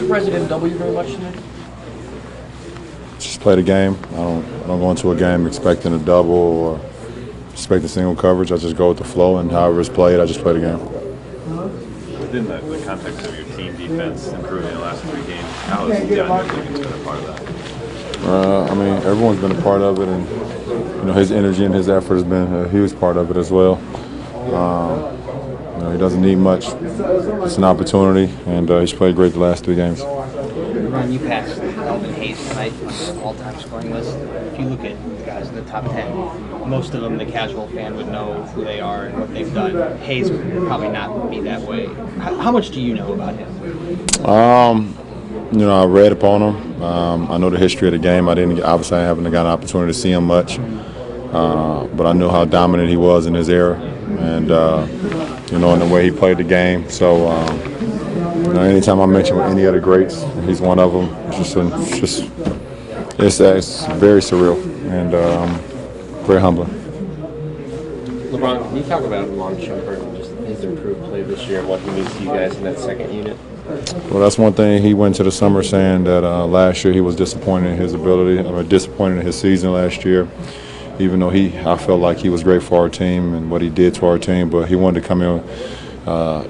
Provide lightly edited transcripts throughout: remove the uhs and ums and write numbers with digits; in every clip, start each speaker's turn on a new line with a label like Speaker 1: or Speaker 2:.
Speaker 1: surprised they didn't double you very much tonight?
Speaker 2: Just play the game. I don't go into a game expecting a double or expecting single coverage. I just go with the flow, and however it's played, I just play the game.
Speaker 3: Within the context of your team defense improving the last 3 games, how has DeAndre Liggins been a part of that?
Speaker 2: I mean, everyone's been a part of it, and his energy and his effort has been a huge part of it as well. He doesn't need much. It's an opportunity, and he's played great the last 3 games.
Speaker 4: Ron, you passed Elvin Hayes tonight on the all-time scoring list. If you look at the guys in the top 10, most of them, the casual fan would know who they are and what they've done. Hayes would probably not be that way. How much do you know about him?
Speaker 2: I read upon him. I know the history of the game. I haven't got an opportunity to see him much, but I knew how dominant he was in his era, and in the way he played the game. So, anytime I mention any of the greats, he's one of them. It's very surreal and very humbling.
Speaker 5: LeBron, can you talk about Iman Shumpert and just his improved play this year and what he means to you guys in that second unit?
Speaker 2: Well, that's one thing. He went to the summer saying that last year he was disappointed in his ability, disappointed in his season last year, even though I felt like he was great for our team and what he did to our team, but he wanted to come in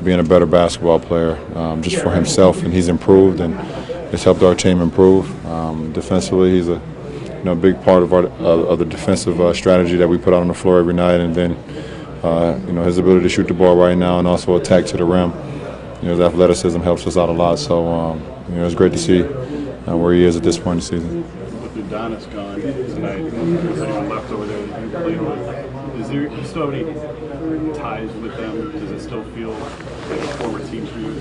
Speaker 2: being a better basketball player just for himself, and he's improved, and it's helped our team improve. Defensively, he's a big part of the defensive strategy that we put out on the floor every night, and then his ability to shoot the ball right now and also attack to the rim. His athleticism helps us out a lot, so it's great to see where he is at this point in the season.
Speaker 3: With Udonis gone tonight, is anyone left over there that you played with? Do you still have any ties with them? Does it still feel like a former team for you?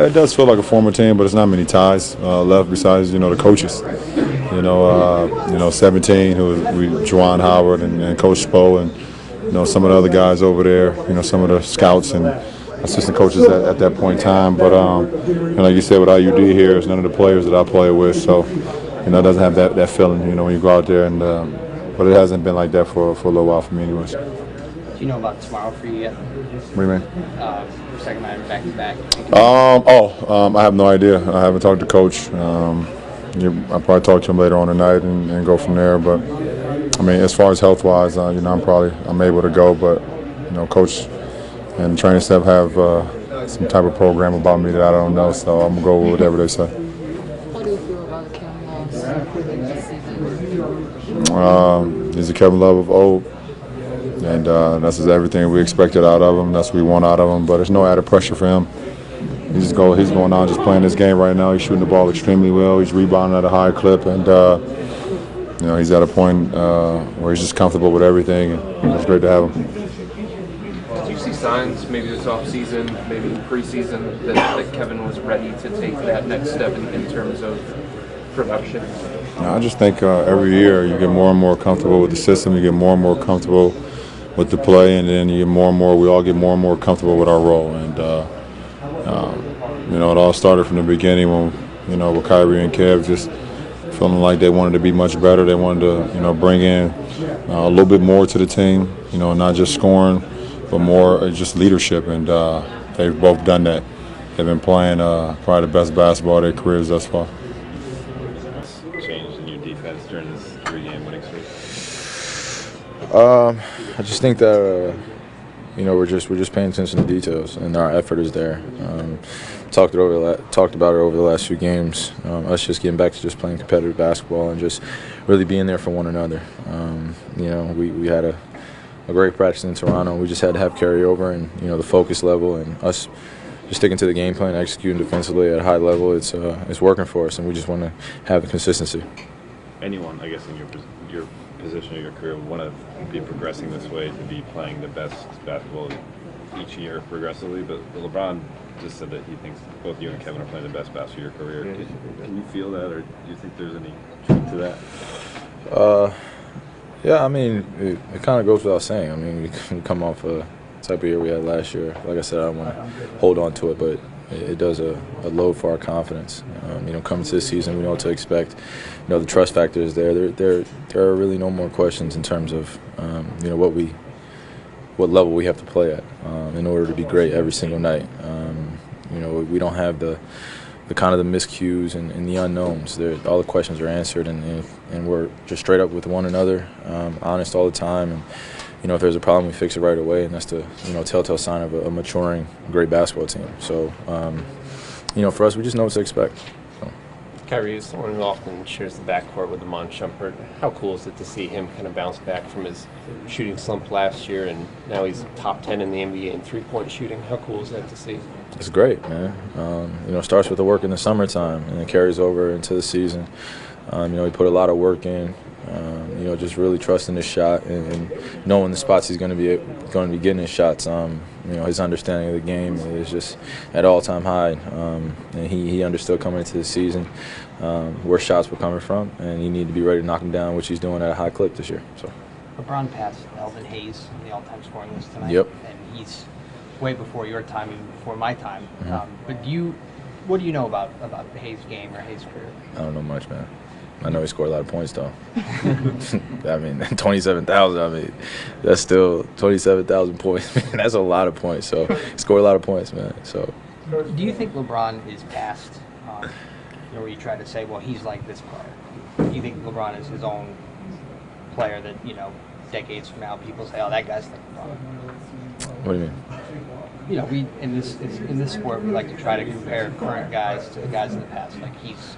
Speaker 2: It does feel like a former team, but there's not many ties left besides the coaches. 17 Juwan Howard and Coach Spo and some of the other guys over there. Some of the scouts and assistant coaches at that point in time. But like you said, with IUD here, it's none of the players that I play with, so it doesn't have that feeling. When you go out there, and but it hasn't been like that for a little while for me, anyways.
Speaker 4: Do you know about tomorrow for you yet?
Speaker 2: What do you mean?
Speaker 4: Second night back-to-back.
Speaker 2: I have no idea. I haven't talked to Coach. I'll probably talk to him later on tonight and go from there. But I mean, as far as health-wise, I'm able to go. But Coach and training staff have some type of program about me that I don't know, so I'm gonna go with whatever they say.
Speaker 6: How do you feel about Kevin Love this season?
Speaker 2: He's a Kevin Love of old, and that's everything we expected out of him. That's what we want out of him. But there's no added pressure for him. He's going on, just playing this game right now. He's shooting the ball extremely well. He's rebounding at a high clip, and he's at a point where he's just comfortable with everything. And it's great to have him.
Speaker 5: Did you see signs, maybe this offseason, maybe in preseason, that Kevin was ready to take that next step in terms of production?
Speaker 2: I just think every year you get more and more comfortable with the system. You get more and more comfortable with the play, and then we all get more and more comfortable with our role. And it all started from the beginning when with Kyrie and Kev just feeling like they wanted to be much better. They wanted to bring in a little bit more to the team. Not just scoring, but more just leadership. And they've both done that. They've been playing probably the best basketball of their careers thus far.
Speaker 3: Changed in your defense during this 3-game winning streak?
Speaker 7: I just think that we're just paying attention to details, and our effort is there. Talked about it over the last few games. Us just getting back to just playing competitive basketball and just really being there for one another. We had a great practice in Toronto. We just had to have carryover and the focus level, and us just sticking to the game plan, executing defensively at a high level. It's working for us, and we just want to have the consistency.
Speaker 3: Anyone, I guess, in your position of your career would want to be progressing this way, to be playing the best basketball each year progressively, but LeBron just said that he thinks both you and Kevin are playing the best basketball of your career. Can you feel that, or do you think there's any truth to that?
Speaker 7: Yeah, I mean, it kind of goes without saying. I mean, we come off a type of year we had last year. Like I said, I don't want to hold on to it, but it does a load for our confidence. Coming to this season, we know what to expect. The trust factor is there. There are really no more questions in terms of what level we have to play at in order to be great every single night. We don't have the the kind of the miscues and the unknowns. All the questions are answered, and we're just straight up with one another, honest all the time. And if there's a problem, we fix it right away, and that's the telltale sign of a maturing, great basketball team. So, for us, we just know what to expect. So.
Speaker 1: Kyrie is someone who often shares the backcourt with Iman Shumpert. How cool is it to see him kind of bounce back from his shooting slump last year, and now he's top 10 in the NBA in three-point shooting? How cool is that to see?
Speaker 7: It's great, man. It starts with the work in the summertime, and it carries over into the season. He put a lot of work in. Just really trusting his shot and knowing the spots he's going to be getting his shots. His understanding of the game is just at all-time high, and he understood coming into the season where shots were coming from, and he needed to be ready to knock them down, which he's doing at a high clip this year. So.
Speaker 4: LeBron passed Elvin Hayes on the all-time scoring list tonight.
Speaker 7: Yep.
Speaker 4: And he's way before your time, even before my time. But what do you know about Hayes' game or Hayes' career?
Speaker 7: I don't know much, man. I know he scored a lot of points, though. 27,000, that's still 27,000 points. That's a lot of points. So he scored a lot of points, man. So.
Speaker 4: Do you think LeBron is past, where you try to say, well, he's like this player? Do you think LeBron is his own player that, decades from now people say, oh, that guy's like LeBron?
Speaker 7: What do you mean?
Speaker 4: We in this sport we like to try to compare current guys to the guys in the past. Like he's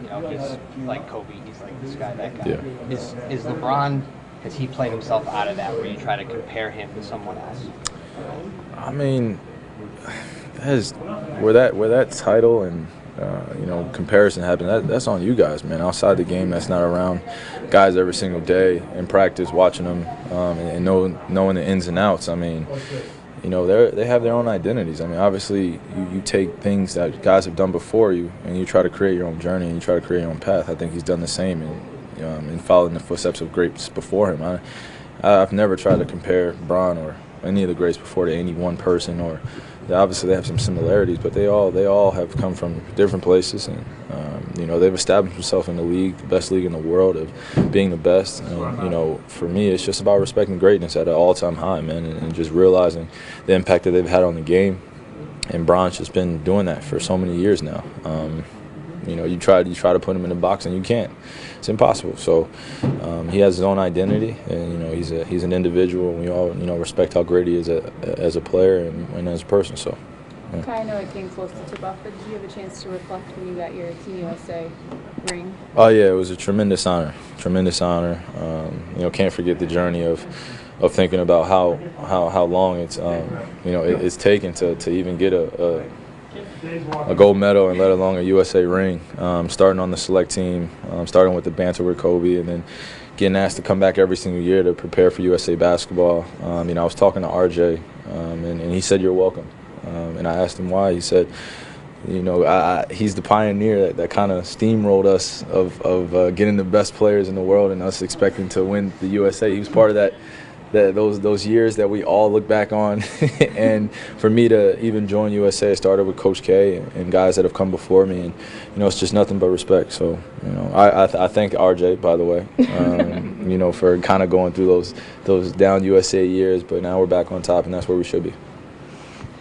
Speaker 4: like Kobe, he's like this guy, that guy.
Speaker 7: Yeah.
Speaker 4: Is LeBron, has he played himself out of that where you try to compare him to someone else?
Speaker 7: Where that title and comparison happened, that's on you guys, man. Outside the game, that's not around guys every single day in practice, watching them and knowing the ins and outs. They have their own identities. Obviously, you take things that guys have done before you, and you try to create your own journey, and you try to create your own path. I think he's done the same and followed in the footsteps of greats before him. I've never tried to compare Bron or any of the greats before to any one person. Obviously, they have some similarities, but they all have come from different places, and they've established themselves in the league, the best league in the world, of being the best. And, for me, it's just about respecting greatness at an all-time high, man, and just realizing the impact that they've had on the game. And Bron's just been doing that for so many years now. You try to put him in a box, and you can't. It's impossible. So he has his own identity, and he's an individual. And we all respect how great he is as a player and as a person. So. Yeah.
Speaker 6: I know it came close to tip off, but did you have a chance to reflect when you got your Team USA ring?
Speaker 7: Oh yeah, it was a tremendous honor. Tremendous honor. Can't forget the journey of thinking about how long it's taken to even get a gold medal and let alone a USA ring. Starting on the select team, starting with the banter with Kobe, and then getting asked to come back every single year to prepare for USA basketball. I was talking to RJ, and he said, "You're welcome." And I asked him why. He said, he's the pioneer that kind of steamrolled us of getting the best players in the world and us expecting to win the USA. He was part of those years that we all look back on. And for me to even join USA, I started with Coach K and guys that have come before me. And, it's just nothing but respect. So, I thank RJ, by the way, for kind of going through those down USA years. But now we're back on top, and that's where we should be.